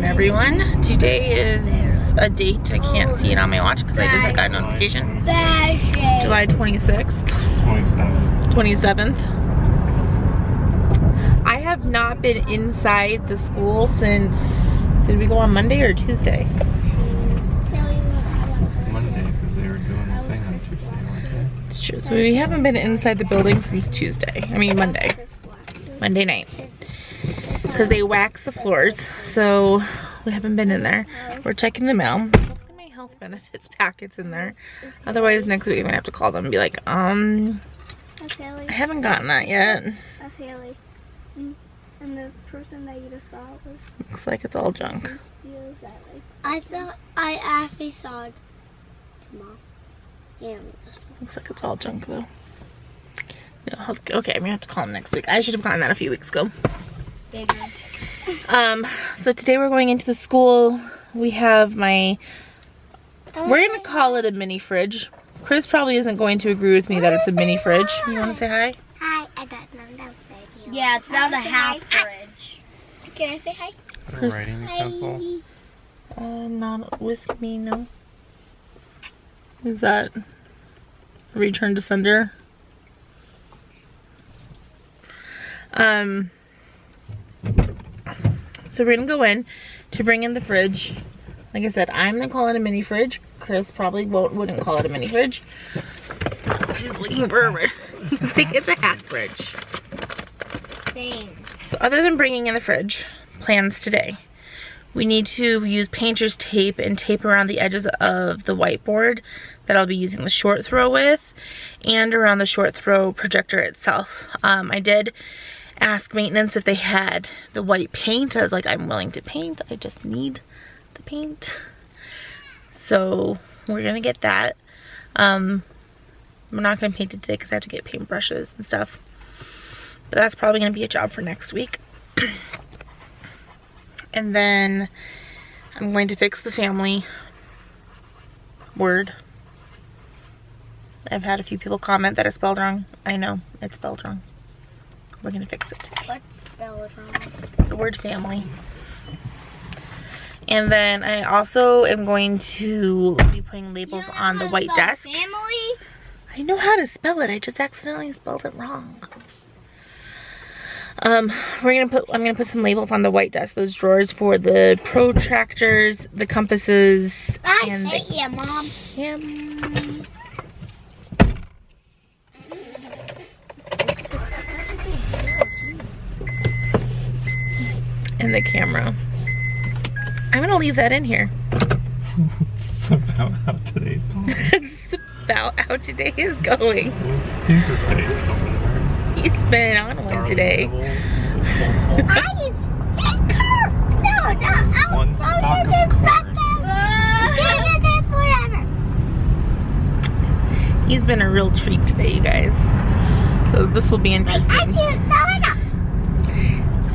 afternoon, everyone. Today is a date. I can't see it on my watch because I just got a notification. July 26th. 27th. I have not been inside the school since, did we go on Monday or Tuesday? Monday, because they were doing the thing on 16. It's true. So we haven't been inside the building since Tuesday. I mean Monday. Monday night. Because they wax the floors, so we haven't been in there. We're checking the mail. Hopefully my health benefits packet's in there. Otherwise next week I'm gonna have to call them and be like, I haven't gotten that yet. That's Haley. And the person that you just saw was... Looks like it's all junk. I thought I actually saw Mom. Yeah. Looks like it's all junk though. No, okay, I'm gonna have to call them next week. I should have gotten that a few weeks ago. So today we're going into the school. We have we're gonna call it a mini fridge. Chris probably isn't going to agree with me that it's a mini fridge. You wanna say hi? Hi, I got another video. Yeah, it's about a half fridge. Can I say hi? A writing utensil. Not with me, no. Is that return to sender? So we're gonna go in to bring in the fridge. Like I said, I'm gonna call it a mini fridge. Chris probably wouldn't call it a mini fridge. He's looking for he's like, it's a half fridge. Same. So other than bringing in the fridge, plans today. We need to use painter's tape and tape around the edges of the whiteboard that I'll be using the short throw with, and around the short throw projector itself. I did ask maintenance if they had the white paint. I was like, I'm willing to paint, I just need the paint. So we're gonna get that. We're not gonna paint it today because I have to get paintbrushes and stuff, but that's probably gonna be a job for next week. And then I'm going to fix the family word. I've had a few people comment that it's spelled wrong. I know, it's spelled wrong. We're gonna fix it today. What's spelled wrong? The word family. And then I also am going to be putting labels on the white desk. Family? I know how to spell it, I just accidentally spelled it wrong. I'm gonna put some labels on the white desk, those drawers for the protractors, the compasses, and I hate you, Mom. And the camera. I'm gonna leave that in here. It's about how today's going. It's about how today is going. Stinker face over there. He's been on one today. I stinker! No, One stock of corn. Forever. He's been a real treat today, you guys. So this will be interesting.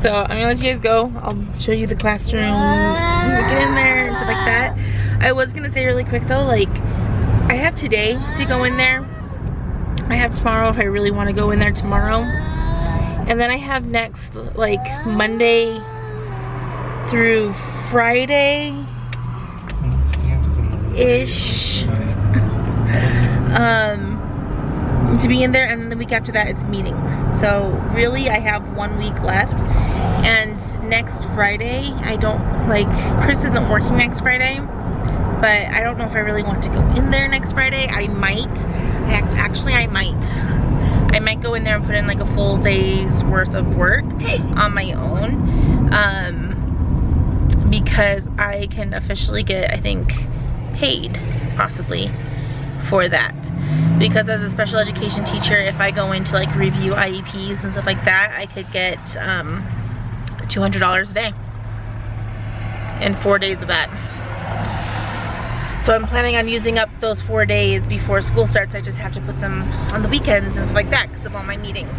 So I'm gonna let you guys go. I'll show you the classroom, get in there and stuff like that. I was gonna say really quick though, like, I have today to go in there. I have tomorrow if I really want to go in there tomorrow. And then I have next, like, Monday through Friday-ish. To be in there, and then the week after that it's meetings. So really I have 1 week left, and next Friday I don't, like, Chris isn't working next Friday, but I don't know if I really want to go in there next Friday. I might. I might go in there and put in like a full day's worth of work on my own, because I can officially get, I think, paid possibly for that. Because as a special education teacher, if I go in to like review IEPs and stuff like that, I could get $200 a day and 4 days of that. So I'm planning on using up those 4 days before school starts. I just have to put them on the weekends and stuff like that because of all my meetings.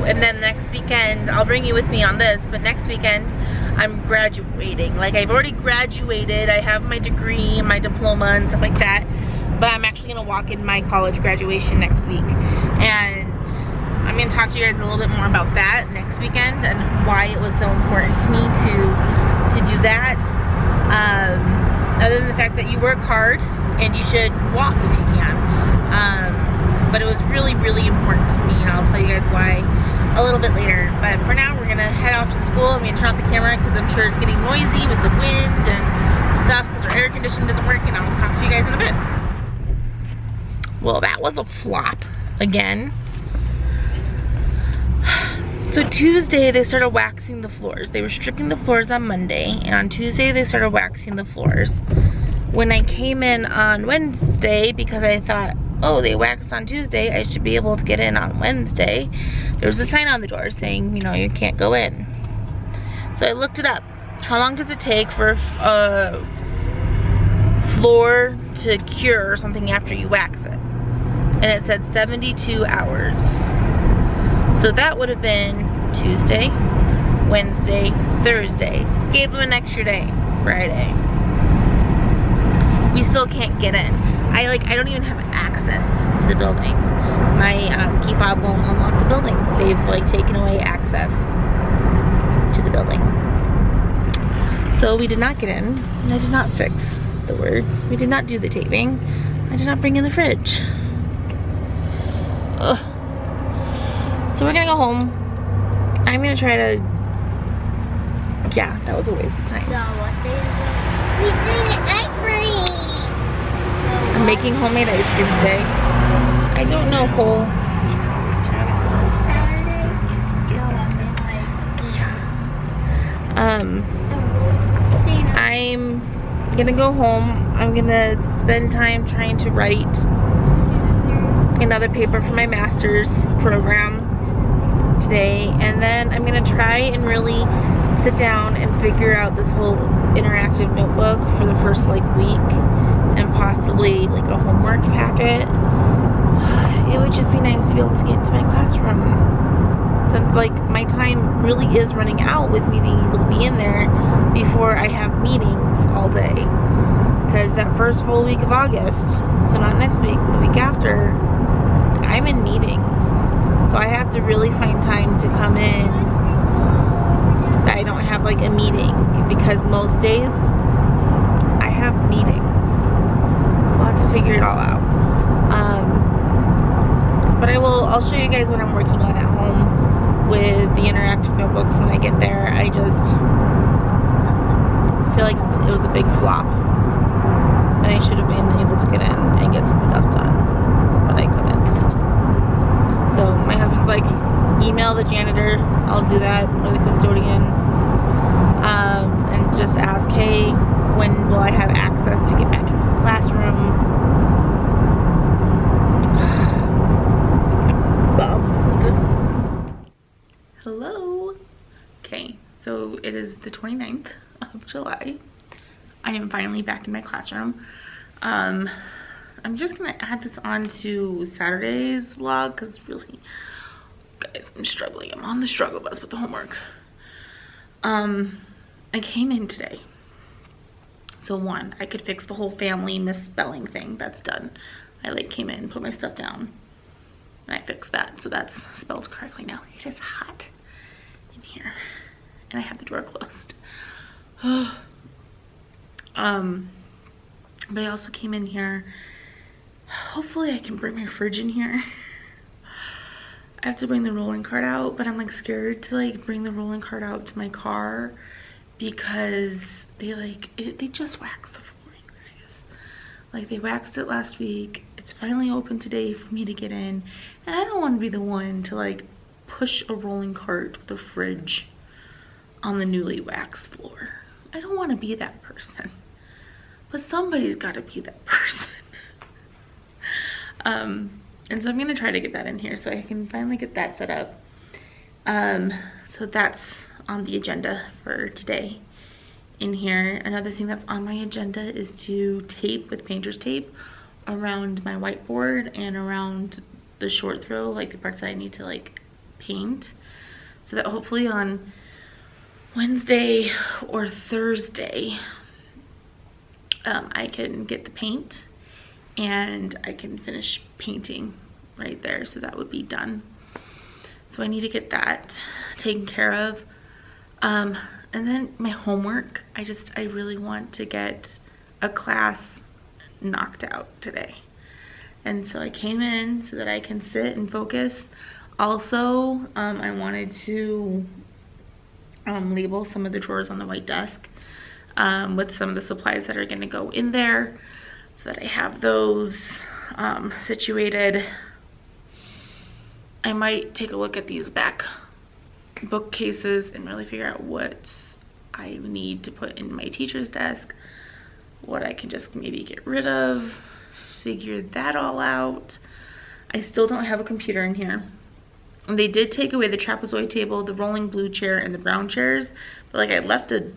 And then next weekend, I'll bring you with me on this, but next weekend I'm graduating. Like, I've already graduated. I have my degree and my diploma and stuff like that, but I'm actually gonna walk in my college graduation next week. And I'm going to talk to you guys a little bit more about that next weekend and why it was so important to me to do that. Other than the fact that you work hard and you should walk if you can. But it was really, really important to me, and I'll tell you guys why a little bit later. But for now, we're going to head off to the school. I'm going to turn off the camera because I'm sure it's getting noisy with the wind and stuff because our air conditioning doesn't work, and I'll talk to you guys in a bit. Well, that was a flop again. So Tuesday they started waxing the floors. They were stripping the floors on Monday, and on Tuesday they started waxing the floors. When I came in on Wednesday, because I thought, oh, they waxed on Tuesday, I should be able to get in on Wednesday, there was a sign on the door saying, you know, you can't go in. So I looked it up. How long does it take for a floor to cure or something after you wax it? And it said 72 hours. So that would have been Tuesday, Wednesday, Thursday. Gave them an extra day, Friday. We still can't get in. I don't even have access to the building. My key fob won't unlock the building. They've like taken away access to the building. So we did not get in. And I did not fix the words. We did not do the taping. I did not bring in the fridge. Ugh. So we're gonna go home. I'm gonna try to, yeah, that was a waste of time. So what day is this? We did ice cream. I'm making homemade ice cream today. I don't know, Cole. Saturday? No, I mean like. I'm gonna go home. I'm gonna spend time trying to write another paper for my master's program today, and then I'm gonna try and really sit down and figure out this whole interactive notebook for the first like week, and possibly like a homework packet. It would just be nice to be able to get into my classroom, since like my time really is running out with me being able to be in there before I have meetings all day, because that first full week of August, so not next week, but the week after, I'm in meetings. So I have to really find time to come in that I don't have like a meeting, because most days I have meetings. So I'll have to figure it all out. But I'll show you guys what I'm working on at home with the interactive notebooks when I get there. I just feel like it was a big flop, and I should have been able to get in and get some stuff done, but I couldn't. So my husband's like, email the janitor, I'll do that, or the custodian, and just ask, hey, when will I have access to get back into the classroom? Bummed. Hello. Okay, so it is the 29th of July. I am finally back in my classroom. I'm just gonna add this on to Saturday's vlog, because really, guys, I'm struggling. I'm on the struggle bus with the homework. I came in today. So one, I could fix the whole family misspelling thing. That's done. I like came in, put my stuff down, and I fixed that. So that's spelled correctly now. It is hot in here, and I have the door closed. But I also came in here. Hopefully I can bring my fridge in here. I have to bring the rolling cart out, but I'm like scared to like bring the rolling cart out to my car, because they just waxed the floor, you guys. Like, they waxed it last week. It's finally open today for me to get in, and I don't want to be the one to like push a rolling cart with a fridge on the newly waxed floor. I don't want to be that person, but somebody's got to be that person. And so I'm gonna try to get that in here so I can finally get that set up. So that's on the agenda for today in here. Another thing that's on my agenda is to tape with painter's tape around my whiteboard and around the short throw, like the parts that I need to like paint, so that hopefully on Wednesday or Thursday I can get the paint and I can finish painting right there, so that would be done. So I need to get that taken care of. And then my homework, I really want to get a class knocked out today. And so I came in so that I can sit and focus. Also, I wanted to label some of the drawers on the white desk with some of the supplies that are going to go in there so that I have those situated. I might take a look at these back bookcases and really figure out what I need to put in my teacher's desk, what I can just maybe get rid of, figure that all out. I still don't have a computer in here. And they did take away the trapezoid table, the rolling blue chair, and the brown chairs, but like I left a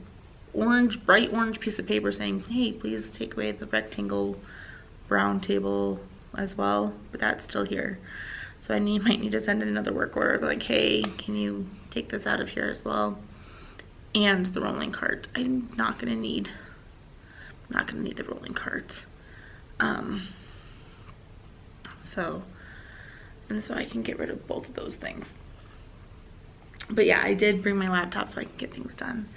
bright orange piece of paper saying, hey, please take away the rectangle brown table as well, but that's still here. So I might need to send in another work order, like, hey, can you take this out of here as well? And the rolling cart. I'm not gonna need the rolling cart. So I can get rid of both of those things. But yeah, I did bring my laptop so I can get things done.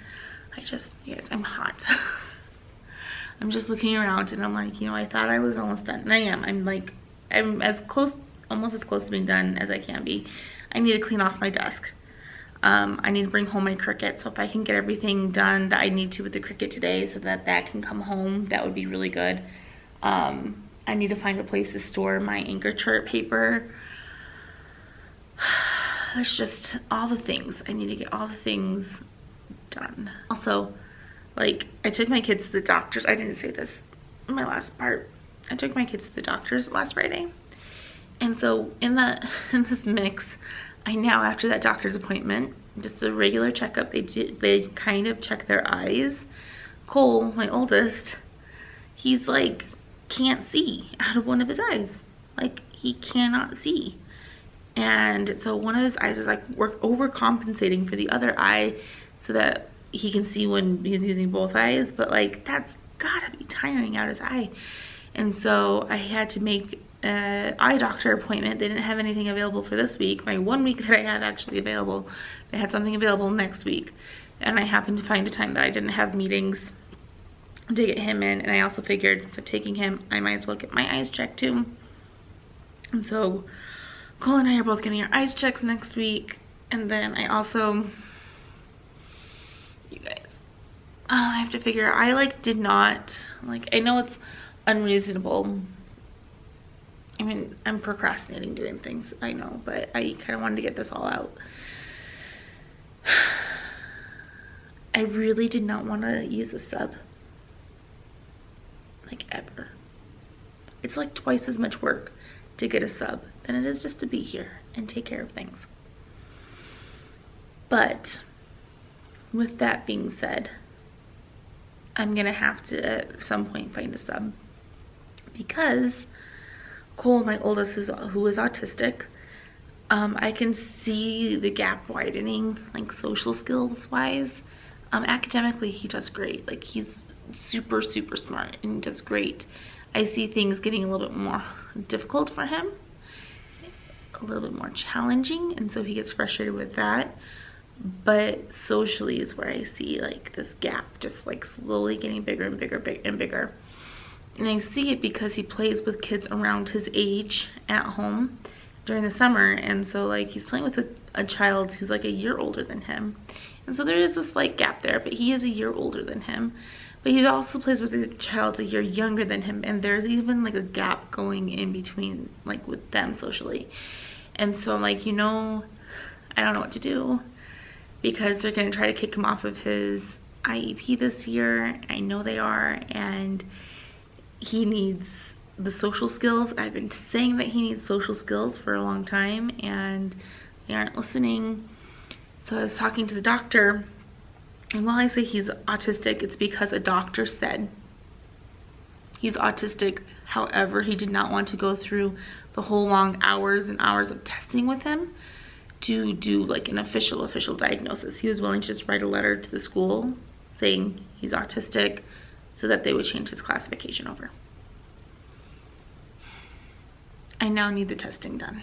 You guys, I'm hot. I'm just looking around and I'm like, you know, I thought I was almost done. And I am. I'm almost as close to being done as I can be. I need to clean off my desk. I need to bring home my Cricut. So if I can get everything done that I need to with the Cricut today so that can come home, that would be really good. I need to find a place to store my anchor chart paper. There's just all the things. I need to get all the things done. Also, like, I took my kids to the doctors. I didn't say this in my last part. I took my kids to the doctors last Friday. And so in this mix, I now, after that doctor's appointment, just a regular checkup, they kind of check their eyes. Cole, my oldest, he's like, can't see out of one of his eyes. Like, he cannot see. And so one of his eyes is like, we're overcompensating for the other eye so that he can see when he's using both eyes, but like, that's gotta be tiring out his eye. And so I had to make an eye doctor appointment. They didn't have anything available for this week. My 1 week that I have actually available, they had something available next week. And I happened to find a time that I didn't have meetings to get him in. And I also figured, since I'm taking him, I might as well get my eyes checked too. And so Cole and I are both getting our eyes checked next week. And then I also, you guys, I have to figure, I know it's unreasonable. I mean, I'm procrastinating doing things, I know, but I kind of wanted to get this all out. I really did not want to use a sub, like, ever. It's like twice as much work to get a sub than it is just to be here and take care of things. But with that being said, I'm gonna have to at some point find a sub, because Cole, my oldest, who is autistic, I can see the gap widening, like social skills wise. Academically, he does great. Like, he's super, super smart and does great. I see things getting a little bit more difficult for him, a little bit more challenging, and so he gets frustrated with that. But socially is where I see like this gap just like slowly getting bigger and bigger and bigger. And I see it because he plays with kids around his age at home during the summer. And so like he's playing with a child who's like a year older than him. And so there is this slight gap there, but he is a year older than him. But he also plays with a child a year younger than him. And there's even like a gap going in between, like, with them socially. And so I'm like, you know, I don't know what to do, because they're going to try to kick him off of his IEP this year. I know they are. And he needs the social skills. I've been saying that he needs social skills for a long time, and they aren't listening. So I was talking to the doctor, and while I say he's autistic, it's because a doctor said he's autistic. However, he did not want to go through the whole long hours and hours of testing with him to do like an official diagnosis. He was willing to just write a letter to the school saying he's autistic so that they would change his classification over. I now need the testing done.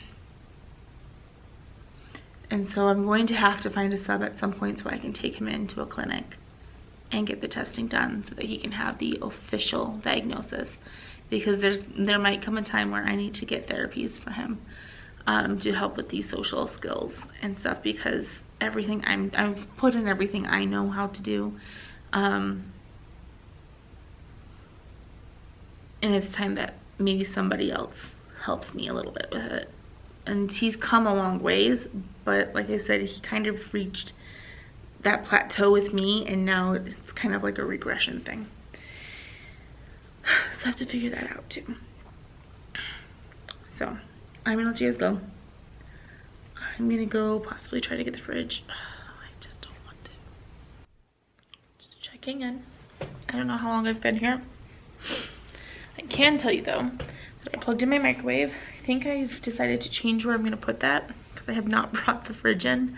And so I'm going to have to find a sub at some point so I can take him into a clinic and get the testing done so that he can have the official diagnosis, because there might come a time where I need to get therapies for him to help with these social skills and stuff, because everything I've put in everything I know how to do, and it's time that maybe somebody else helps me a little bit with it. And he's come a long ways, but like I said, he kind of reached that plateau with me, and now it's kind of like a regression thing. So I have to figure that out too. So I'm gonna let you guys go. I'm gonna go possibly try to get the fridge. I just don't want to. Just checking in. I don't know how long I've been here. I can tell you though that I plugged in my microwave. I think I've decided to change where I'm gonna put that because I have not brought the fridge in.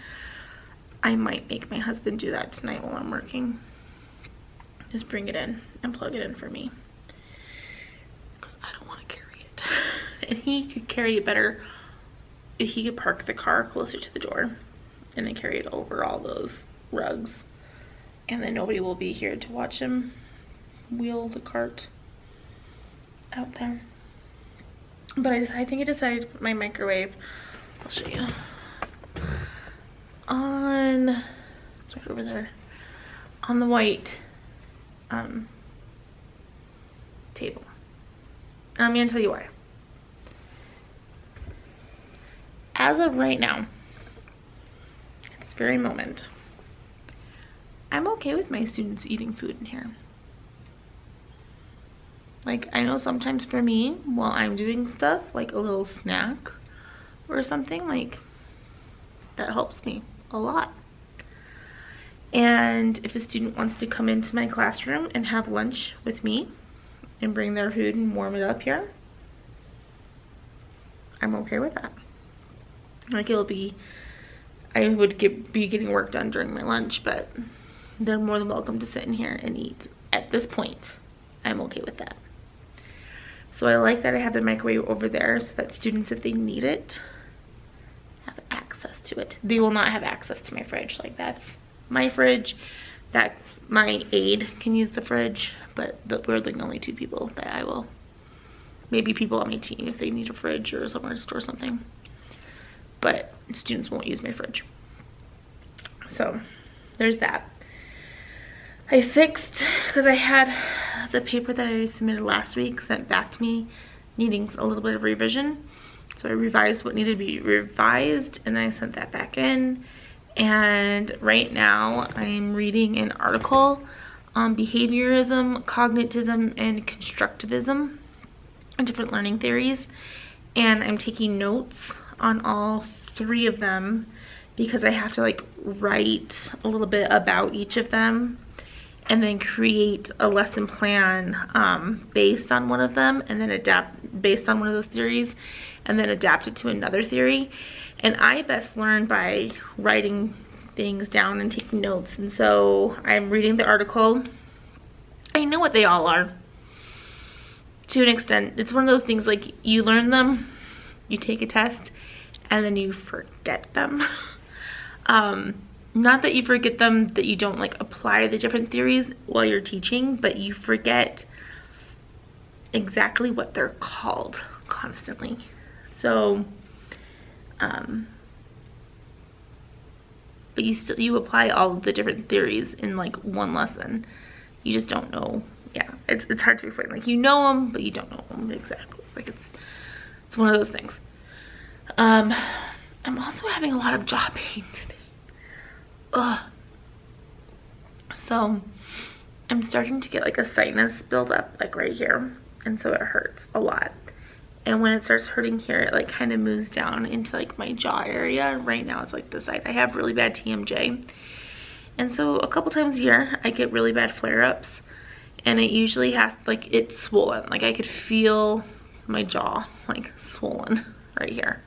I might make my husband do that tonight while I'm working. Just bring it in and plug it in for me, because I don't want to carry it. And he could carry it better if he could park the car closer to the door and then carry it over all those rugs, and then nobody will be here to watch him wheel the cart out there. But I think I decided to put my microwave, I'll show you, on, it's right over there, on the white table. I'm gonna tell you why. As of right now, at this very moment, I'm okay with my students eating food in here. Like, I know sometimes for me, while I'm doing stuff, like a little snack or something, like, that helps me a lot. And if a student wants to come into my classroom and have lunch with me and bring their food and warm it up here, I'm okay with that. Like, it'll be, I would be getting work done during my lunch, but they're more than welcome to sit in here and eat. At this point, I'm okay with that. So I like that I have the microwave over there so that students, if they need it, have access to it. They will not have access to my fridge. Like, that's my fridge. That my aide can use the fridge, but we're the only two people that I will. Maybe people on my team if they need a fridge or somewhere to store something. But students won't use my fridge. So there's that. I fixed, because I had the paper that I submitted last week sent back to me needing a little bit of revision. So I revised what needed to be revised, and then I sent that back in. And right now I'm reading an article on behaviorism, cognitism, and constructivism, and different learning theories. And I'm taking notes on all three of them because I have to like write a little bit about each of them and then create a lesson plan based on one of them, and then adapt based on one of those theories, and then adapt it to another theory. And I best learn by writing things down and taking notes. And so I'm reading the article. I know what they all are to an extent. It's one of those things, like, you learn them, you take a test, and then you forget them. Not that you forget them, that you don't like apply the different theories while you're teaching, but you forget exactly what they're called constantly. So, but you apply all of the different theories in like one lesson. You just don't know. Yeah, it's hard to explain. Like, you know them, but you don't know them exactly. Like, it's one of those things. I'm also having a lot of jaw pain today. Ugh. So I'm starting to get like a sinus buildup like right here, and so it hurts a lot. And when it starts hurting here, it like kind of moves down into like my jaw area. Right now it's like this side. I have really bad TMJ, and so a couple times a year I get really bad flare-ups, and it usually has, like, it's swollen. Like, I could feel my jaw like swollen right here.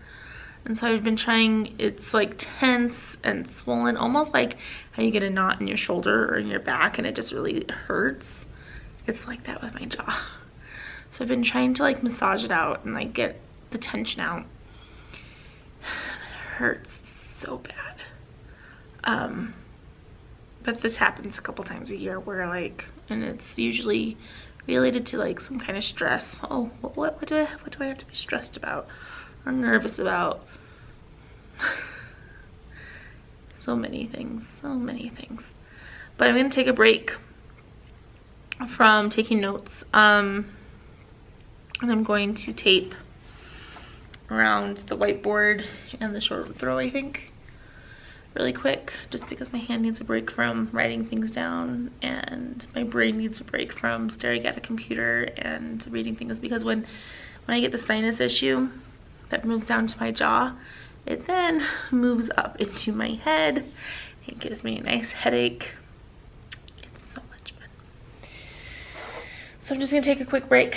And so I've been trying, it's like tense and swollen, almost like how you get a knot in your shoulder or in your back and it just really hurts. It's like that with my jaw. So I've been trying to like massage it out and like get the tension out. It hurts so bad. But this happens a couple times a year where like, and it's usually related to like some kind of stress. Oh, what do I have to be stressed about or nervous about? So many things. But I'm gonna take a break from taking notes. And I'm going to tape around the whiteboard and the short throw, I think, really quick, just because my hand needs a break from writing things down and my brain needs a break from staring at a computer and reading things, because when I get the sinus issue that moves down to my jaw, it then moves up into my head. It gives me a nice headache. It's so much fun. So I'm just gonna take a quick break,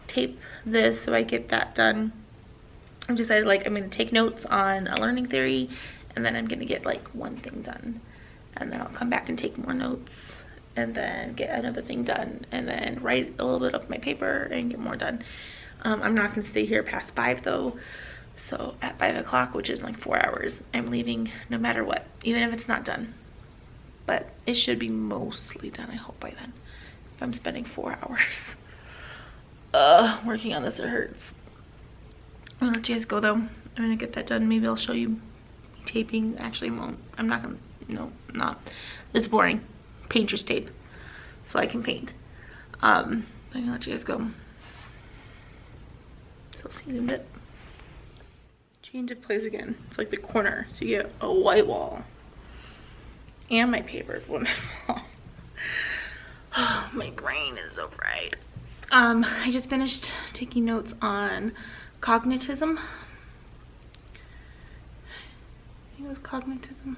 tape this so I get that done. I've decided like I'm gonna take notes on a learning theory, and then I'm gonna get like one thing done, and then I'll come back and take more notes, and then get another thing done, and then write a little bit of my paper and get more done. I'm not gonna stay here past 5 though. So at 5 o'clock, which is like 4 hours, I'm leaving no matter what, even if it's not done. But it should be mostly done, I hope, by then. If I'm spending 4 hours working on this, it hurts. I'm gonna let you guys go though. I'm gonna get that done. Maybe I'll show you taping. Actually, won't. I'm not gonna. No, not. It's boring. Painter's tape, so I can paint. I'm gonna let you guys go. So I'll see you in a bit. Change of place again. It's like the corner, so you get a white wall and my paper. Oh, my brain is so fried. I just finished taking notes on cognitism. I think it was cognitism.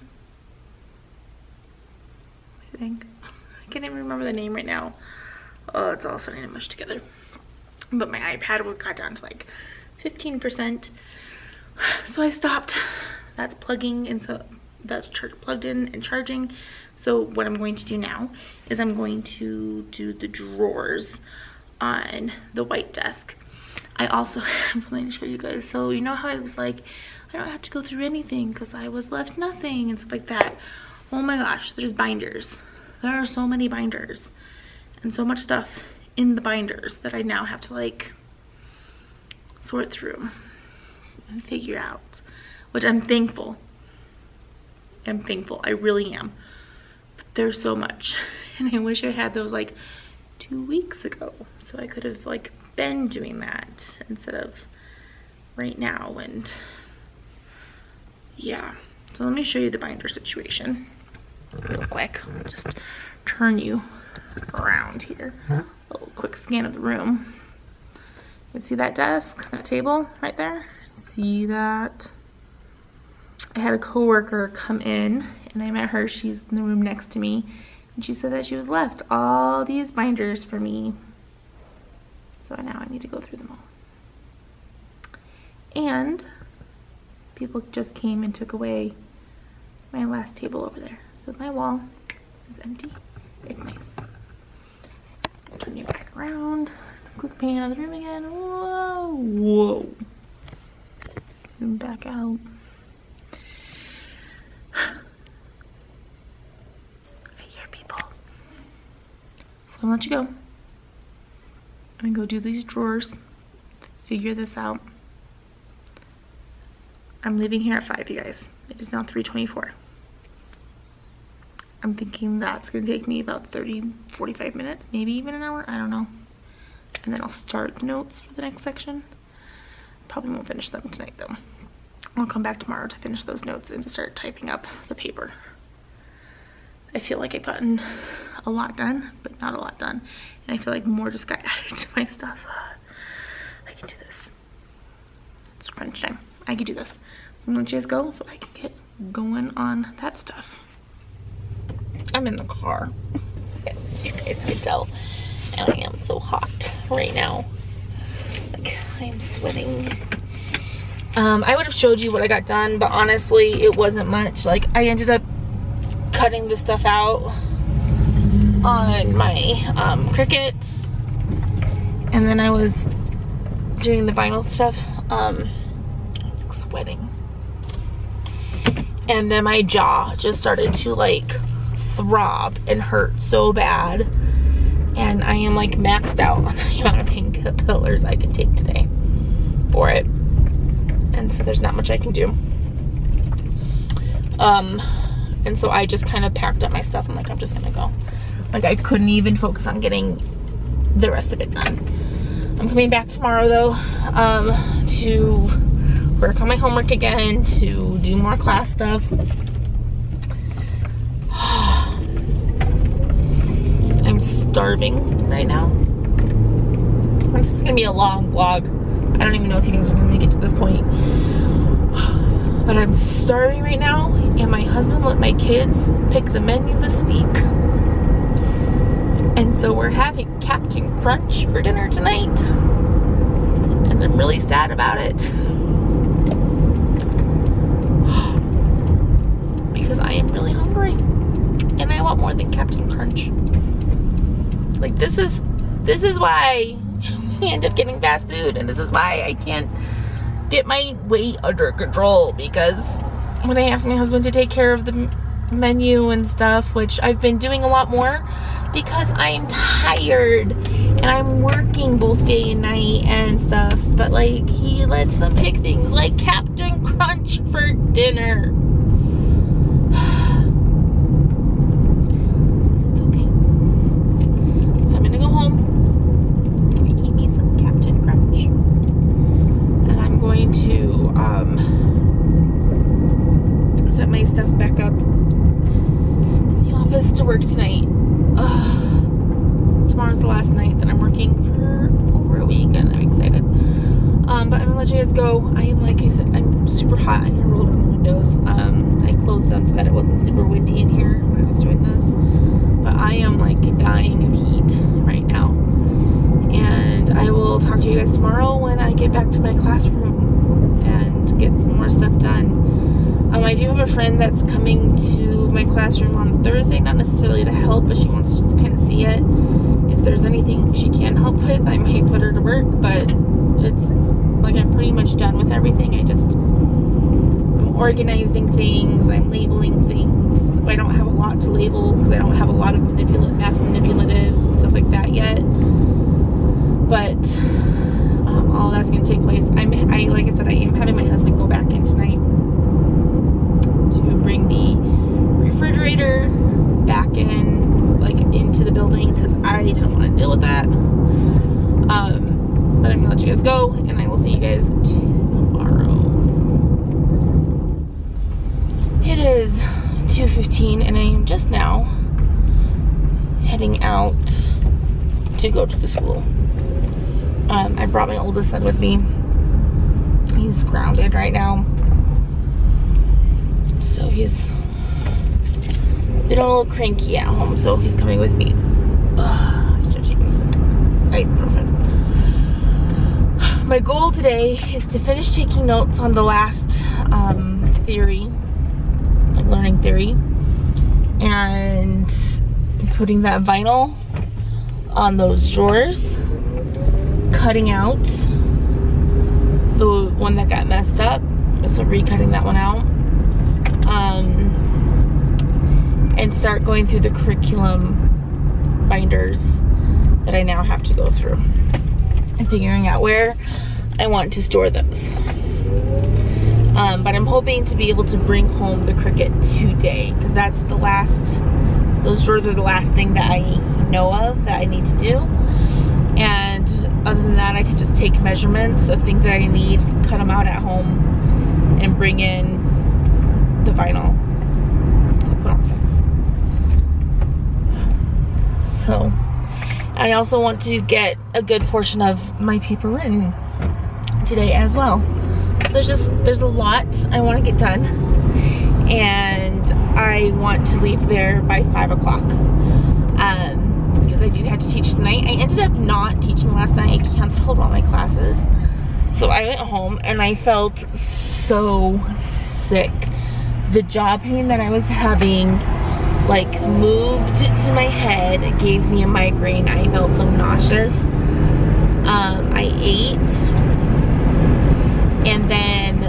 I think. I can't even remember the name right now. Oh, it's all starting to mush together. But my iPad got down to like 15%. So I stopped. That's plugging into, that's plugged in and charging. So what I'm going to do now is I'm going to do the drawers on the white desk. I also have something to show you guys. So you know how I was like, I don't have to go through anything because I was left nothing and stuff like that. Oh my gosh, there's binders. There are so many binders and so much stuff in the binders that I now have to like sort through and figure out, which I'm thankful. I really am. But there's so much, and I wish I had those like 2 weeks ago, so I could have like been doing that instead of right now. And yeah, so let me show you the binder situation real quick. I'll just turn you around here. A little quick scan of the room. You see that desk, that table right there? See that? I had a coworker come in and I met her. She's in the room next to me, and she said that she was left all these binders for me. So now I need to go through them all. And people just came and took away my last table over there. So my wall is empty. It's nice. Turn you back around. Quick pan out of the room again. Whoa. Whoa. Zoom back out. I hear people. So I'm gonna let you go. I'm gonna go do these drawers. Figure this out. I'm leaving here at 5, you guys. It is now 3:24. I'm thinking that's gonna take me about 30-45 minutes, maybe even an hour, I don't know. And then I'll start the notes for the next section. Probably won't finish them tonight though. I'll come back tomorrow to finish those notes and to start typing up the paper. I feel like I've gotten a lot done, but not a lot done. And I feel like more just got added to my stuff. I can do this. It's crunch time. I can do this. I'm gonna let you guys go so I can get going on that stuff. I'm in the car, as you guys can tell, and I am so hot right now. Like, I am sweating. I would have showed you what I got done, but honestly, it wasn't much. Like, I ended up cutting the stuff out on my Cricut, and then I was doing the vinyl stuff. Sweating. And then my jaw just started to like throb and hurt so bad. And I am like maxed out on the amount of painkillers I can take today for it. And so there's not much I can do. And so I just kind of packed up my stuff. I'm like, I'm just gonna go. Like, I couldn't even focus on getting the rest of it done. I'm coming back tomorrow though, to work on my homework again, to do more class stuff. I'm starving right now. This is gonna be a long vlog. I don't even know if you guys are gonna make it to this point. But I'm starving right now, and my husband let my kids pick the menu this week. And so we're having Captain Crunch for dinner tonight. And I'm really sad about it. Because I am really hungry. And I want more than Captain Crunch. Like, this is why we end up getting fast food. And this is why I can't get my weight under control, because when I asked my husband to take care of the menu and stuff, which I've been doing a lot more because I'm tired and I'm working both day and night and stuff, but like, he lets them pick things like Captain Crunch for dinner. It's okay. So I'm gonna go home, I'm gonna eat me some Captain Crunch, and I'm going to set my stuff back up in the office to work tonight. Tomorrow's the last night that I'm working for over a week, and I'm excited. But I'm gonna let you guys go. I am, like I said, I'm super hot. I need to roll down the windows. I closed them so that it wasn't super windy in here when I was doing this. But I am like dying of heat right now. And I will talk to you guys tomorrow when I get back to my classroom and get some more stuff done. I do have a friend that's coming to my classroom on Thursday, not necessarily to help, but she wants to just kind of see it. If there's anything she can help with, I might put her to work, but it's like I'm pretty much done with everything. I'm organizing things, I'm labeling things. I don't have a lot to label because I don't have a lot of math manipulatives and stuff like that yet. But all that's going to take place. Like I said, I am having my husband go back in tonight to bring the refrigerator back in, like, into the building, because I didn't want to deal with that. But I'm gonna let you guys go, and I will see you guys tomorrow. It is 2:15, and I am just now heading out to go to the school. I brought my oldest son with me. He's grounded right now. So he's been a little cranky at home, so he's coming with me. I should have taken some ibuprofen. My goal today is to finish taking notes on the last theory, like learning theory, and putting that vinyl on those drawers, cutting out the one that got messed up, so recutting that one out. And start going through the curriculum binders that I now have to go through and figuring out where I want to store those. But I'm hoping to be able to bring home the Cricut today, because that's the last, those drawers are the last thing that I know of that I need to do. And other than that, I can just take measurements of things that I need, cut them out at home, and bring in the vinyl to put on things. So, I also want to get a good portion of my paper written today as well. So there's a lot I want to get done, and I want to leave there by 5 o'clock. Because I do have to teach tonight. I ended up not teaching last night. I canceled all my classes. So I went home and I felt so sick. The jaw pain that I was having, like, moved to my head. It gave me a migraine. I felt so nauseous. I ate, and then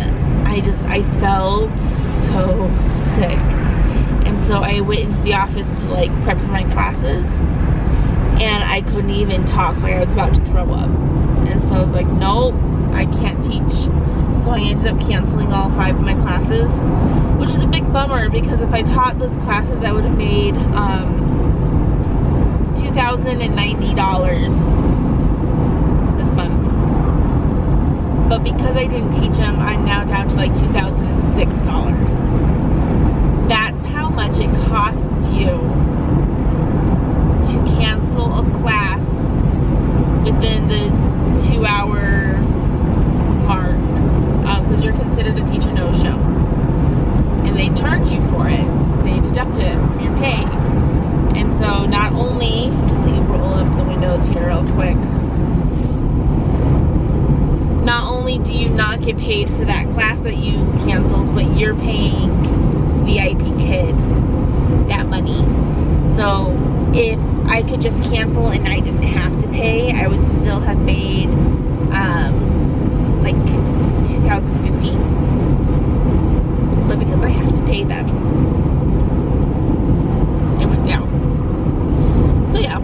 I I felt so sick. And so I went into the office to like prep for my classes, and I couldn't even talk, like I was about to throw up. And so I was like, nope, I can't teach. So I ended up canceling all 5 of my classes, which is a big bummer because if I taught those classes, I would have made $2,090 this month. But because I didn't teach them, I'm now down to like $2,006. That's how much it costs you to cancel a class within the 2-hour mark, because you're considered a teacher no-show. And they charge you for it. They deduct it from your pay. And so not only, let me roll up the windows here real quick. Not only do you not get paid for that class that you canceled, but you're paying VIP kid that money. So if I could just cancel and I didn't have to pay, I would still have made like $2,015. But because I have to pay them, it went down. So yeah,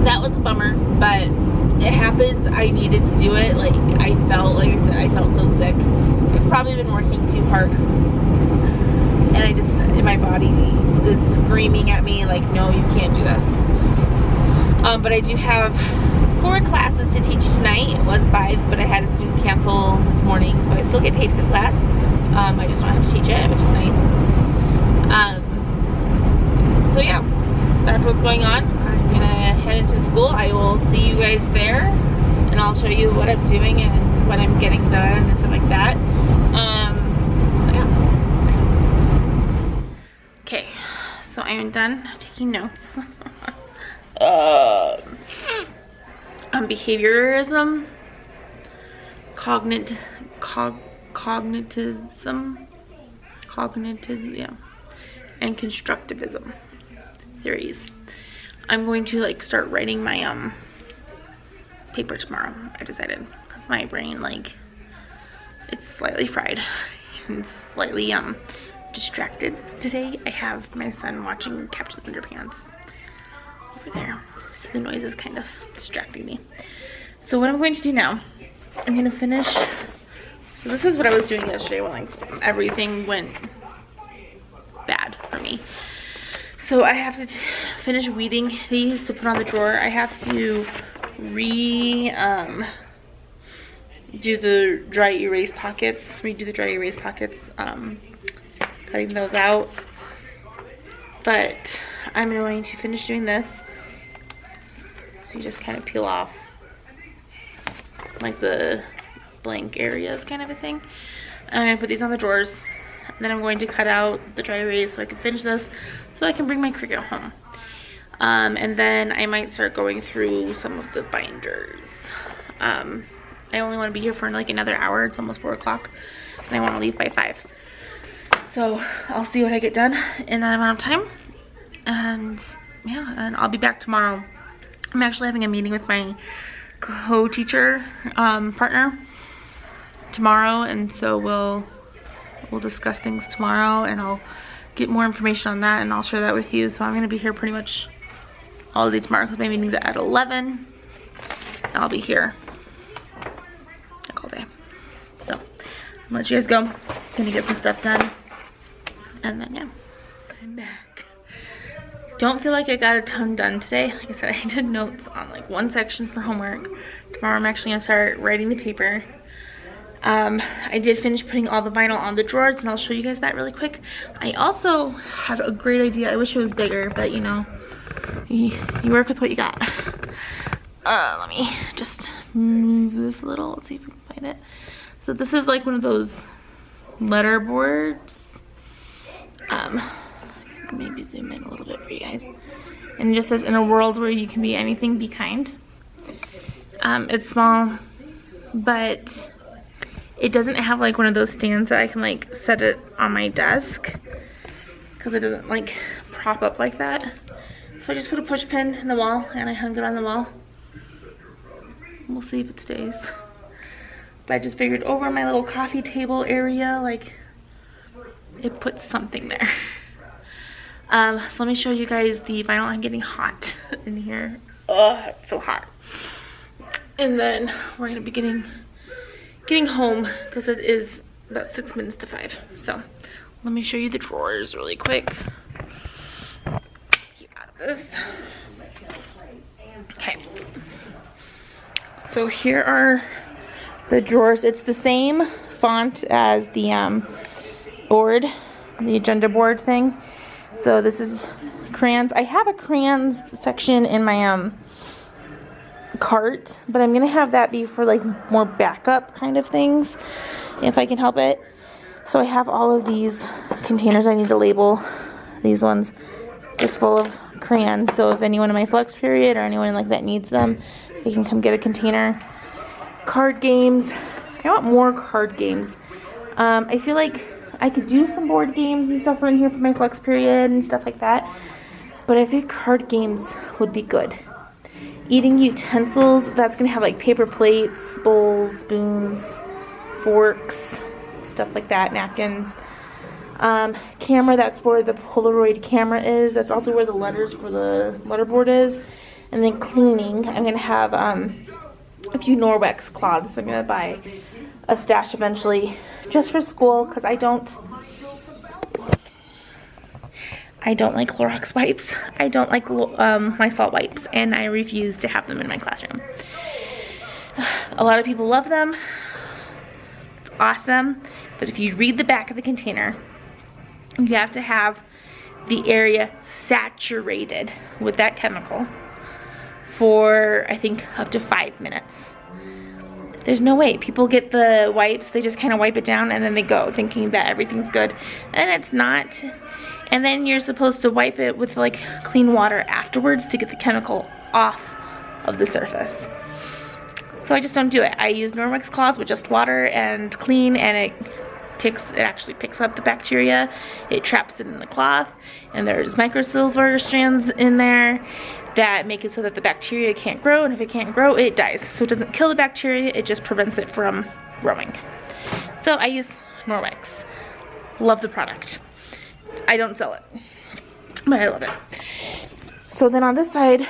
that was a bummer, but it happens. I needed to do it. Like I felt, like I said, I felt so sick. I've probably been working too hard, and I just, my body is screaming at me like, no, you can't do this. But I do have 4 classes to teach tonight. It was 5, but I had a student cancel this morning, so I still get paid for the class. I just don't have to teach it, which is nice. So yeah, that's what's going on. I'm gonna head into the school. I will see you guys there, and I'll show you what I'm doing and what I'm getting done and stuff like that. So yeah. Okay, so I am done taking notes on behaviorism, cognitism, yeah, and constructivism theories. I'm going to like start writing my paper tomorrow. I decided, because my brain, like, it's slightly fried and slightly distracted today. I have my son watching Captain Underpants over there, so the noise is kind of distracting me. So what I'm going to do now, I'm going to finish. So this is what I was doing yesterday when like everything went bad for me. So I have to finish weeding these to put on the drawer. I have to do the dry erase pockets, redo the dry erase pockets, cutting those out. But I'm going to finish doing this. So you just kind of peel off like the blank areas kind of a thing. I'm gonna put these on the drawers, and then I'm going to cut out the dry erase so I can finish this, so I can bring my Cricut home. And then I might start going through some of the binders. I only want to be here for like another hour. It's almost 4 o'clock, and I want to leave by 5. So I'll see what I get done in that amount of time. And yeah, and I'll be back tomorrow. I'm actually having a meeting with my co-teacher partner tomorrow, and so we'll discuss things tomorrow, and I'll get more information on that, and I'll share that with you. So I'm going to be here pretty much all day tomorrow because my meeting's at 11, and I'll be here like all day. So I'm gonna let you guys go. I'm gonna get some stuff done, and then yeah, I'm back. Don't feel like I got a ton done today. Like I said, I did notes on like 1 section for homework. Tomorrow I'm actually gonna start writing the paper. I did finish putting all the vinyl on the drawers, and I'll show you guys that really quick. I also had a great idea. I wish it was bigger, but you know, you work with what you got. Let me just move this a little. Let's see if we can find it. So this is like one of those letter boards. Maybe zoom in a little bit for you guys. And it just says, in a world where you can be anything, be kind. It's small, but it doesn't have like one of those stands that I can like set it on my desk, because it doesn't like prop up like that. So I just put a push pin in the wall and I hung it on the wall. We'll see if it stays. But I just figured over my little coffee table area, like, it puts something there. So let me show you guys the vinyl. I'm getting hot in here. Oh, it's so hot. And then we're gonna be getting home because it is about 6 minutes to 5. So let me show you the drawers really quick. Get out of this. Okay. So here are the drawers. It's the same font as the board, the agenda board thing. So this is crayons. I have a crayons section in my cart, but I'm gonna have that be for like more backup kind of things if I can help it. So I have all of these containers I need to label. These ones just full of crayons, so if anyone in my flex period or anyone like that needs them, they can come get a container. Card games. I want more card games. I feel like I could do some board games and stuff in here for my flex period and stuff like that, but I think card games would be good. Eating utensils, that's gonna have like paper plates, bowls, spoons, forks, stuff like that, napkins. Camera, that's where the Polaroid camera is. That's also where the letters for the letterboard is. And then cleaning, I'm gonna have a few Norwex cloths. I'm gonna buy a stash eventually just for school because I don't like Clorox wipes. I don't like my salt wipes, and I refuse to have them in my classroom. A lot of people love them. It's awesome, but if you read the back of the container, you have to have the area saturated with that chemical for, I think, up to 5 minutes. There's no way. People get the wipes, they just kind of wipe it down and then they go thinking that everything's good, and it's not. And then you're supposed to wipe it with like clean water afterwards to get the chemical off of the surface. So I just don't do it. I use Norwex cloths with just water and clean, and it actually picks up the bacteria. It traps it in the cloth, and there's microsilver strands in there that make it so that the bacteria can't grow, and if it can't grow, it dies. So it doesn't kill the bacteria, it just prevents it from growing. So I use Norwex. Love the product. I don't sell it, but I love it. So then on this side,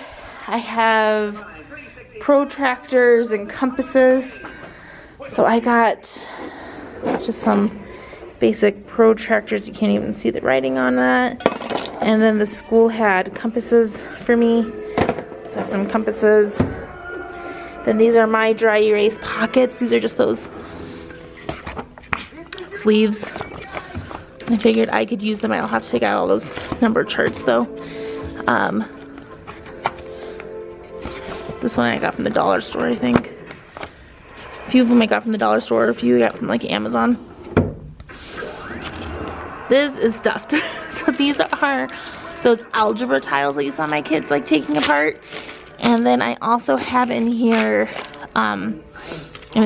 I have protractors and compasses. So I got just some basic protractors. You can't even see the writing on that. And then the school had compasses for me. So I have some compasses. Then these are my dry erase pockets. These are just those sleeves. I figured I could use them. I'll have to take out all those number charts though. This one I got from the dollar store, I think. A few of them I got from the dollar store. A few I got from like Amazon. This is stuffed. So these are those algebra tiles that you saw my kids like taking apart. And then I also have in here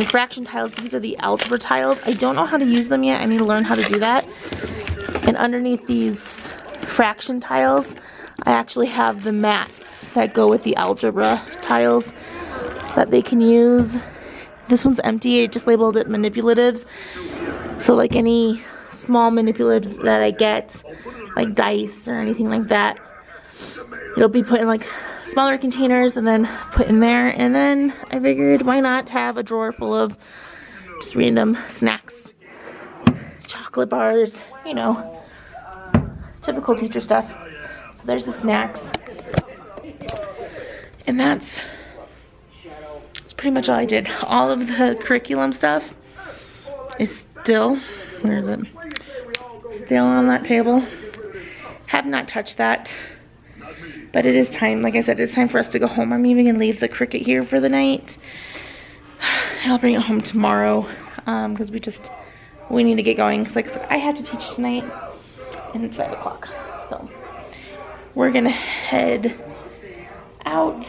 fraction tiles. These are the algebra tiles. I don't know how to use them yet. I need to learn how to do that. And underneath these fraction tiles, I actually have the mats that go with the algebra tiles that they can use. This one's empty. I just labeled it manipulatives. So like any small manipulatives that I get, like dice or anything like that, it'll be put in like smaller containers and then put in there. And then I figured why not have a drawer full of just random snacks, chocolate bars, you know, typical teacher stuff. So there's the snacks. And that's pretty much all I did. All of the curriculum stuff is still, where is it? Still on that table. Have not touched that. But it is time, like I said, it's time for us to go home. I'm even gonna leave the Cricut here for the night. I'll bring it home tomorrow because we need to get going. Because like I said, I have to teach tonight and it's 5 o'clock. So we're gonna head out.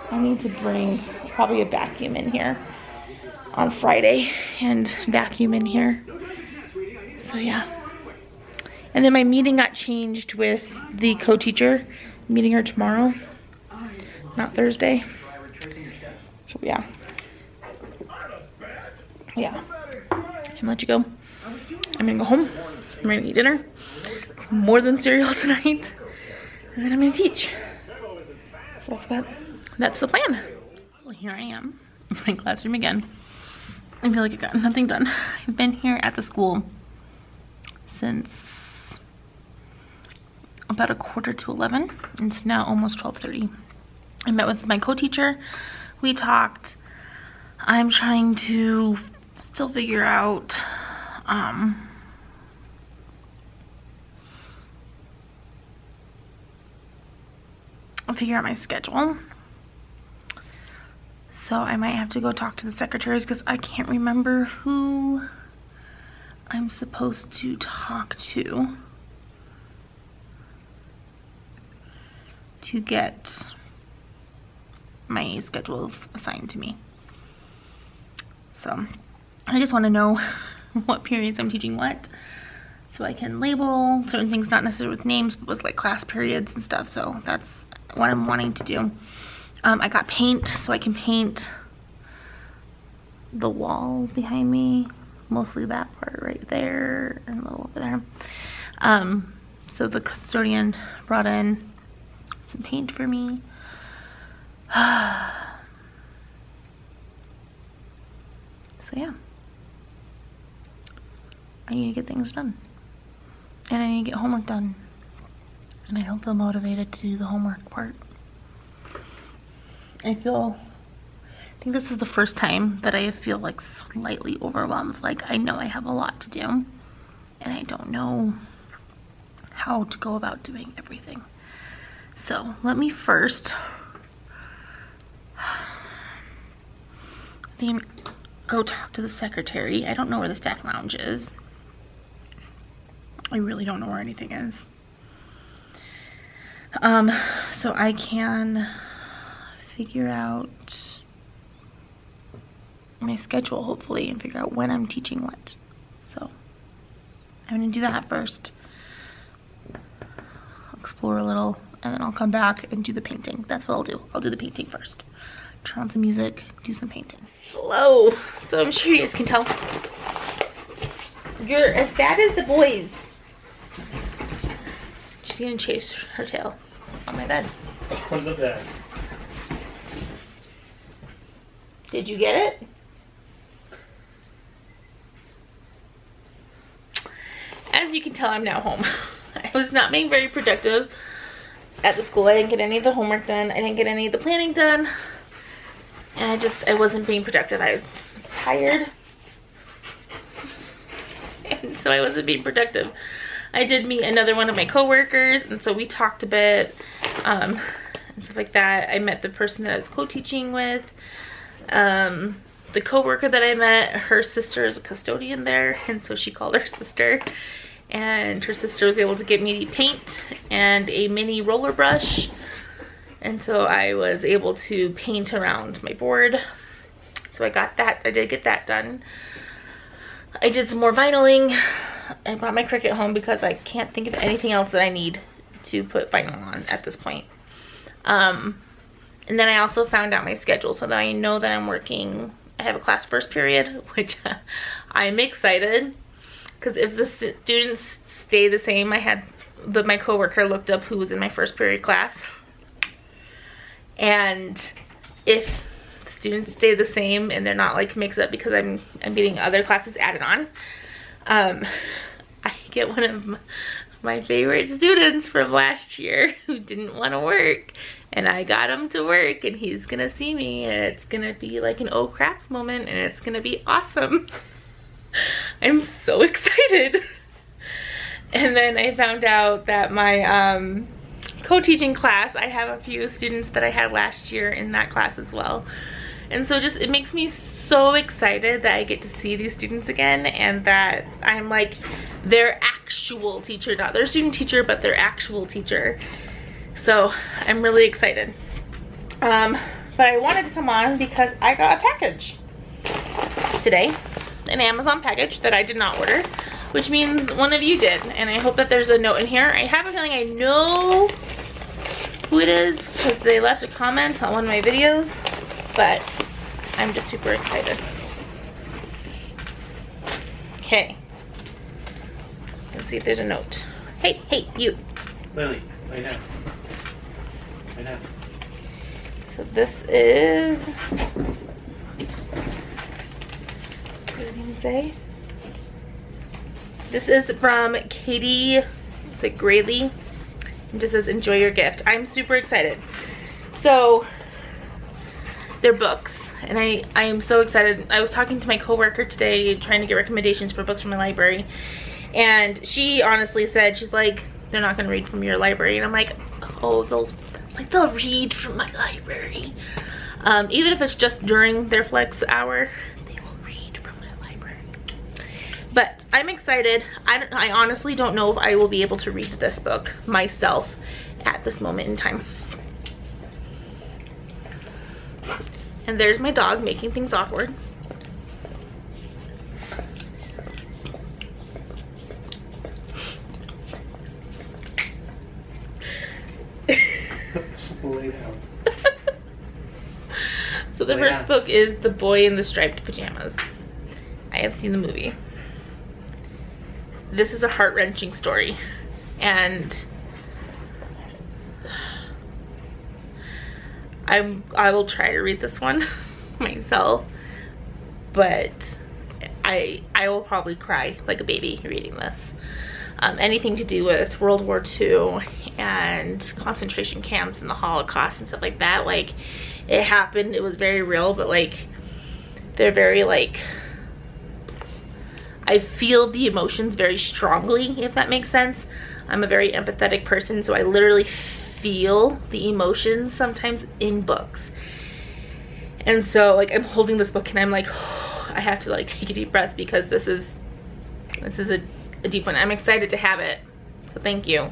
I need to bring probably a vacuum in here on Friday and vacuum in here. So yeah. And then my meeting got changed with the co-teacher. Meeting her tomorrow, not Thursday. So yeah. yeah, I'm gonna let you go. I'm gonna go home. I'm gonna eat dinner. It's more than cereal tonight. And then I'm gonna teach. So that's the plan. Well, here I am in my classroom again. I feel like I got nothing done. I've been here at the school since about 11:15, and it's now almost 12:30. I met with my co-teacher. We talked. I'm trying to still figure out my schedule. So I might have to go talk to the secretaries because I can't remember who I'm supposed to talk to get my schedules assigned to me. So I just want to know what periods I'm teaching what, so I can label certain things, not necessarily with names, but with like class periods and stuff. So that's what I'm wanting to do. I got paint, so I can paint the wall behind me, mostly that part right there and a little over there. So the custodian brought in some paint for me. So yeah, I need to get things done, and I need to get homework done, and I don't feel motivated to do the homework part. I think this is the first time that I feel like slightly overwhelmed. Like I know I have a lot to do, and I don't know how to go about doing everything. So let me first go talk to the secretary. I don't know where the staff lounge is. I really don't know where anything is. So I can figure out my schedule, hopefully, and figure out when I'm teaching what. So I'm gonna do that first. I'll explore a little, and then I'll come back and do the painting. That's what I'll do. I'll do the painting first. Turn on some music, do some painting. Hello. So I'm sure you guys can tell, you're as bad as the boys. She's gonna chase her tail on my bed. Comes up there. Did you get it? As you can tell, I'm now home. I was not being very productive at the school. I didn't get any of the homework done. I didn't get any of the planning done. And I wasn't being productive. I was tired. And so I wasn't being productive. I did meet another one of my coworkers, and so we talked a bit, and stuff like that. I met the person that I was co-teaching with. The coworker that I met, her sister is a custodian there, and so she called her sister, and her sister was able to get me paint and a mini roller brush, and so I was able to paint around my board. So I got that. I did get that done. I did some more vinyling. I brought my Cricut home because I can't think of anything else that I need to put vinyl on at this point. And then I also found out my schedule so that I know that I'm working. I have a class first period, which I'm excited, because if the students stay the same, I had my coworker looked up who was in my first period class, and if the students stay the same and they're not like mixed up because I'm getting other classes added on, I get one of my favorite students from last year who didn't want to work, and I got him to work, and he's gonna see me, and it's gonna be like an oh crap moment, and it's gonna be awesome. I'm so excited. And then I found out that my co-teaching class, I have a few students that I had last year in that class as well, and so just it makes me so excited that I get to see these students again, and that I'm like their actual teacher, not their student teacher, but their actual teacher. So I'm really excited. But I wanted to come on because I got a package today, an Amazon package that I did not order, which means one of you did, and I hope that there's a note in here. I have a feeling I know who it is because they left a comment on one of my videos, but I'm just super excited. Okay. Let's see if there's a note. Hey, you. Lily, lay down. Lay down. So this is, what did he say? This is from Katie, it's like Graylee. It just says, enjoy your gift. I'm super excited. So, they're books, and I am so excited. I was talking to my coworker today, trying to get recommendations for books from my library, and she honestly said, she's like, they're not gonna read from your library, and I'm like, oh, they'll read from my library. Even if it's just during their flex hour, they will read from my library. But I'm excited. I honestly don't know if I will be able to read this book myself at this moment in time. And there's my dog making things awkward. Lay down. So the first book is The Boy in the Striped Pajamas. I have seen the movie. This is a heart-wrenching story, and I will try to read this one myself, but I will probably cry like a baby reading this. Anything to do with World War II and concentration camps and the Holocaust and stuff like that, like, it happened, it was very real, but like, they're very like, I feel the emotions very strongly, if that makes sense. I'm a very empathetic person, so I literally feel the emotions sometimes in books. And so like, I'm holding this book and I'm like, oh, I have to like take a deep breath, because this is a deep one. I'm excited to have it, so thank you.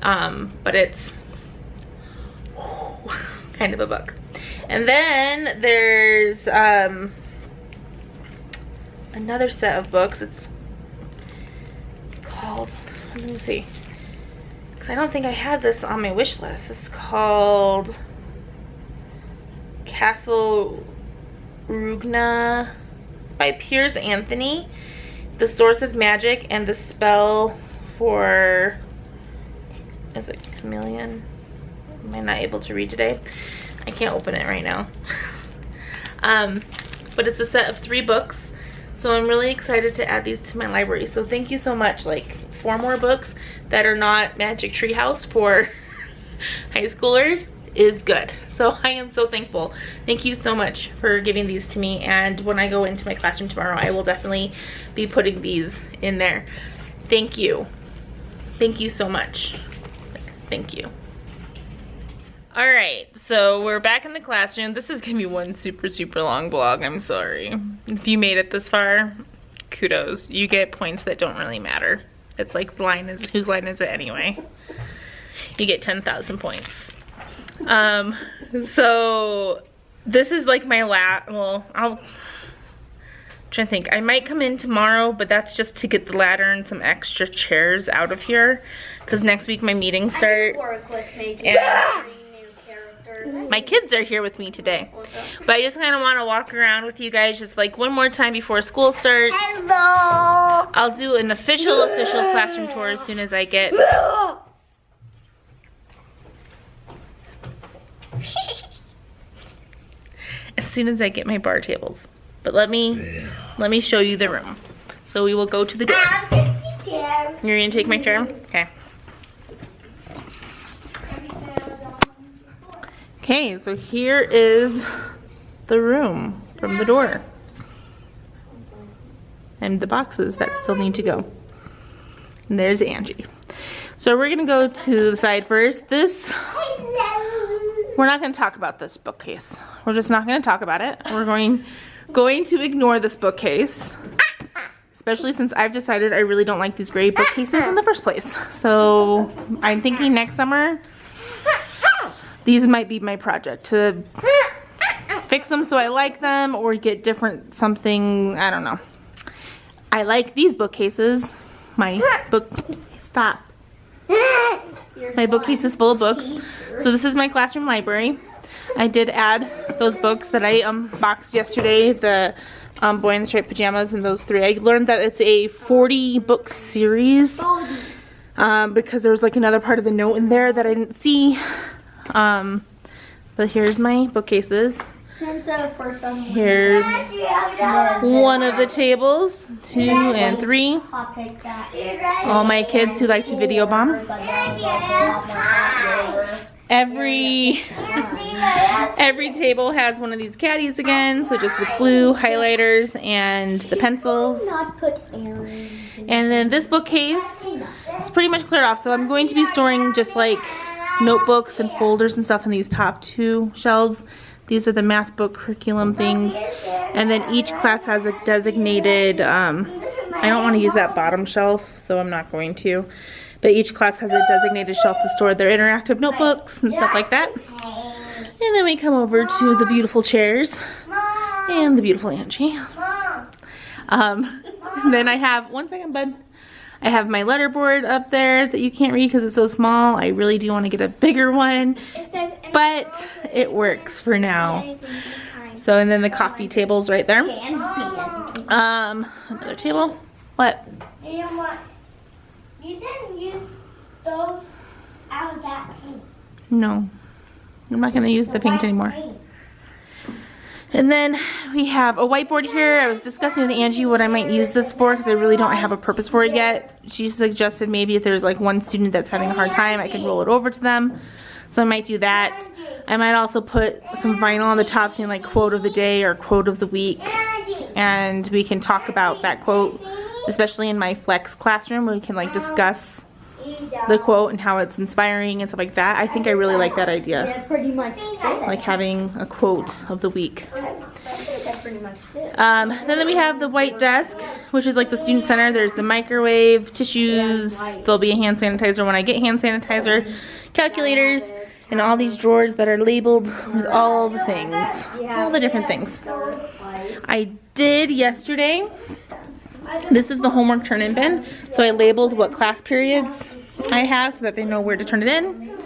But it's kind of a book. And then there's another set of books. It's called, let me see, because I don't think I had this on my wish list. It's called Castle Rugna. It's by Piers Anthony. The Source of Magic and the Spell for, is it Chameleon? Am I not able to read today? I can't open it right now. But it's a set of 3 books, so I'm really excited to add these to my library. So thank you so much. Like, 4 more books that are not Magic Treehouse for high schoolers is good. So I am so thankful. Thank you so much for giving these to me, and when I go into my classroom tomorrow, I will definitely be putting these in there. Thank you. Thank you so much. Thank you. All right, so we're back in the classroom. This is gonna be one super long vlog. I'm sorry. If you made it this far, kudos. You get points that don't really matter. It's like, the line is, whose line is it anyway? You get 10,000 points. So this is like my well, I'm trying to think. I might come in tomorrow, but that's just to get the ladder and some extra chairs out of here, because next week my meetings start. And my kids are here with me today, but I just kind of want to walk around with you guys just like one more time before school starts. Hello. I'll do an official classroom tour as soon as I get my bar tables. But let me show you the room. So we will go to the door. You're gonna take my chair? Okay. Okay, so here is the room from the door. And the boxes that still need to go. And there's Angie. So we're gonna go to the side first. We're not gonna talk about this bookcase. We're just not gonna talk about it. We're going to ignore this bookcase. Especially since I've decided I really don't like these gray bookcases in the first place. So I'm thinking next summer, these might be my project, to fix them so I like them, or get different something, I don't know. I like these bookcases. My bookcase is full of books. So this is my classroom library. I did add those books that I unboxed yesterday, the Boy in the Striped Pajamas and those 3. I learned that it's a 40 book series because there was like another part of the note in there that I didn't see. But here's my bookcases. Here's one of the tables, 2 and 3. All my kids who like to video bomb. Every table has one of these caddies again, so just with glue, highlighters, and the pencils. And then this bookcase is pretty much cleared off, so I'm going to be storing just like notebooks and folders and stuff in these top 2 shelves. These are the math book curriculum things. And then each class has a designated, I don't want to use that bottom shelf, so I'm not going to. But each class has a designated shelf to store their interactive notebooks and stuff like that. And then we come over to the beautiful chairs and the beautiful Angie. Then I have, one second bud. I have my letterboard up there that you can't read because it's so small. I really do want to get a bigger one, but it works for now. So, and then the coffee table's right there. Another table. What? You know what? You didn't use those out of that paint. No, I'm not going to use the paint anymore. And then we have a whiteboard here. I was discussing with Angie what I might use this for because I really don't have a purpose for it yet. She suggested maybe if there's like one student that's having a hard time, I could roll it over to them. So I might do that. I might also put some vinyl on the top saying like quote of the day or quote of the week. And we can talk about that quote, especially in my flex classroom where we can like discuss the quote and how it's inspiring and stuff like that. I think I really like that idea. Yeah, pretty much did. Like having a quote of the week. That pretty much did. Then we have the white desk, which is like the student center. There's the microwave, tissues, there'll be a hand sanitizer when I get hand sanitizer, calculators, and all these drawers that are labeled with all the things, all the different things. I did yesterday. This is the homework turn-in bin. So I labeled what class periods I have so that they know where to turn it in.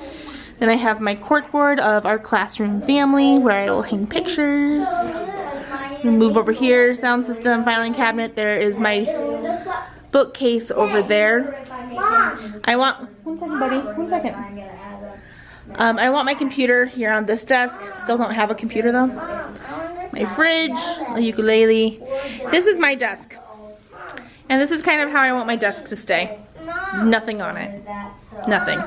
Then I have my corkboard of our classroom family where I will hang pictures. Move over here, sound system, filing cabinet. There is my bookcase over there. I want, one second buddy, one second. I want my computer here on this desk. Still don't have a computer though. My fridge, a ukulele. This is my desk. And this is kind of how I want my desk to stay. Nothing on it. Nothing.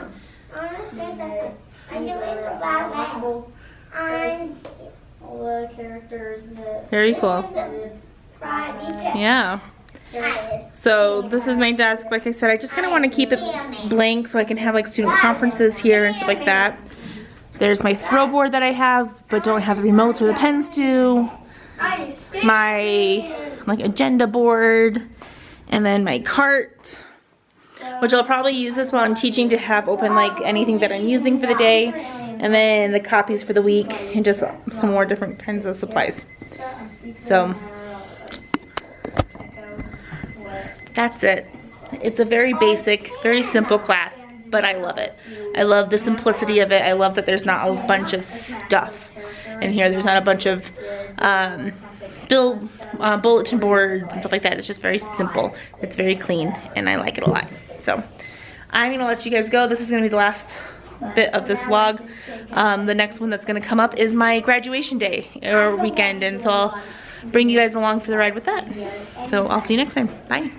Very cool. Yeah. So this is my desk. Like I said, I just kind of want to keep it blank so I can have like student conferences here and stuff like that. There's my throw board that I have but don't have the remotes or the pens to. My like agenda board. And then my cart, which I'll probably use this while I'm teaching to have open like anything that I'm using for the day. And then the copies for the week and just some more different kinds of supplies. So that's it. It's a very basic, very simple class, but I love it. I love the simplicity of it. I love that there's not a bunch of stuff in here. There's not a bunch of bulletin boards and stuff like that. It's just very simple. It's very clean and I like it a lot. So I'm gonna let you guys go. This is gonna be the last bit of this vlog. The next one that's gonna come up is my graduation day or weekend, and so I'll bring you guys along for the ride with that. So I'll see you next time. Bye.